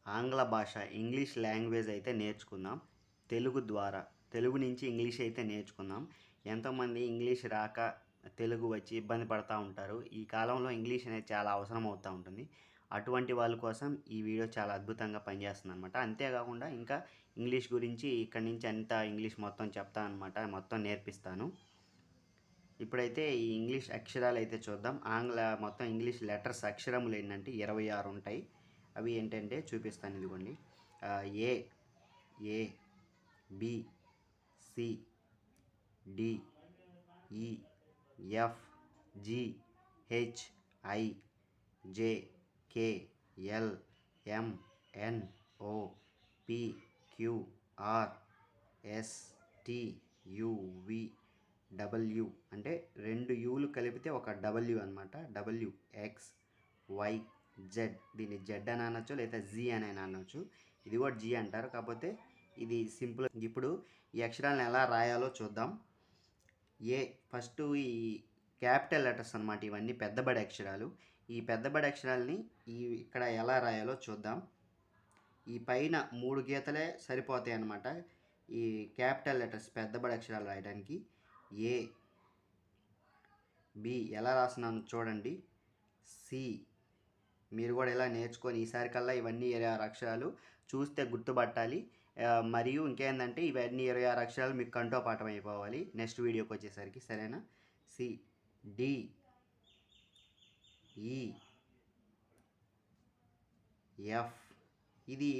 ఆంగ్ల భాష English language అయితే నేర్చుకుందాం. తెలుగు ద్వారా తెలుగు నుంచి ఇంగ్లీష్ అయితే నేర్చుకుందాం. ఎంతోమంది ఇంగ్లీష్ రాక తెలుగు వచ్చి ఇబ్బంది పడతా ఉంటారు. ఈ కాలంలో ఇంగ్లీష్ అనేది చాలా అవసరం అవుతూ ఉంటుంది. అటువంటి వాళ్ళ కోసం ఈ వీడియో చాలా అద్భుతంగా పనిచేస్తుందనమాట. అంతేకాకుండా ఇంకా ఇంగ్లీష్ గురించి ఇక్కడి నుంచి అంతా ఇంగ్లీష్ మొత్తం చెప్తాను అనమాట. మొత్తం నేర్పిస్తాను. ఇప్పుడైతే ఈ ఇంగ్లీష్ అక్షరాలు అయితే చూద్దాం. మొత్తం ఇంగ్లీష్ లెటర్స్ అక్షరములు ఏంటంటే 26 ఉంటాయి. అవి ఏంటంటే చూపిస్తాను, ఇదిగోండి. A, A, B, C, D, E, F, G, H, I, J, K, L, M, N, O, P, Q, R, S, T, U, V, W అంటే 2 యూలు కలిపితే ఒక డబ్ల్యూ అనమాట. W, X, Y, Z. దీన్ని జెడ్ అని అనొచ్చు, లేదా జీ అని అనొచ్చు. ఇది కూడా జీ అంటారు, కాకపోతే ఇది సింపుల్. ఇప్పుడు ఈ అక్షరాలను ఎలా రాయాలో చూద్దాం. ఏ ఫస్ట్ ఈ క్యాపిటల్ లెటర్స్ అనమాట. ఇవన్నీ పెద్దబడి అక్షరాలు. ఈ పెద్దబడి అక్షరాలని ఇక్కడ ఎలా రాయాలో చూద్దాం. ఈ పైన 3 గీతలే సరిపోతాయి అన్నమాట ఈ క్యాపిటల్ లెటర్స్ పెద్దబడి అక్షరాలు రాయడానికి. ఏ, బి ఎలా రాస్తున్నాను చూడండి. సి, మీరు కూడా ఇలా నేర్చుకొని ఈసారి కల్లా ఇవన్నీ 26 అక్షరాలు చూస్తే గుర్తుపట్టాలి. మరియు ఇంకేందంటే ఇవన్నీ 26 అక్షరాలు మీకు కంఠోపాఠం అయిపోవాలి నెక్స్ట్ వీడియోకి వచ్చేసరికి, సరేనా? C, D, E, F. ఇది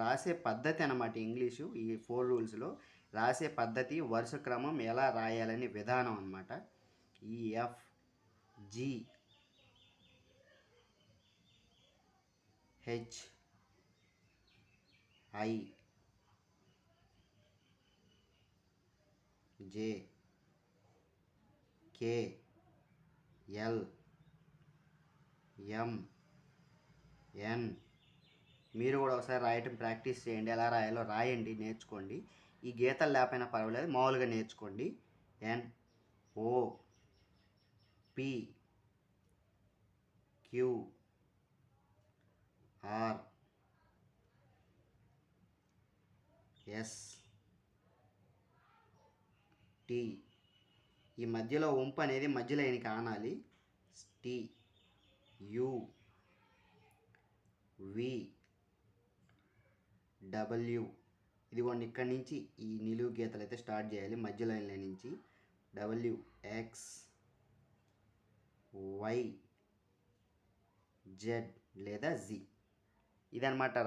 రాసే పద్ధతి అన్నమాట. ఇంగ్లీషు ఈ 4 రూల్స్లో రాసే పద్ధతి, వరుస క్రమం, ఎలా రాయాలని విధానం అన్నమాట. ఈ F, G, H, I, J, K, L, M, N. మీరు కూడా ఒకసారి రాయటం ప్రాక్టీస్ చేయండి. ఎలా రాయాలో రాయండి, నేర్చుకోండి. ఈ గీతలు లేకపోయినా పర్వాలేదు, మామూలుగా నేర్చుకోండి. N, O, P, Q, R, S, T. ఈ మధ్యలో వంపు అనేది మధ్యలో ఆయనకి ఆనాలి. T, U, V, W. ఇదిగోండి, ఇక్కడి నుంచి ఈ నిలువు గీతలు అయితే స్టార్ట్ చేయాలి మధ్య లైన్ల నుంచి. డబ్ల్యూ, ఎక్స్, వై, జెడ్ లేదా జి. ఇదనమాట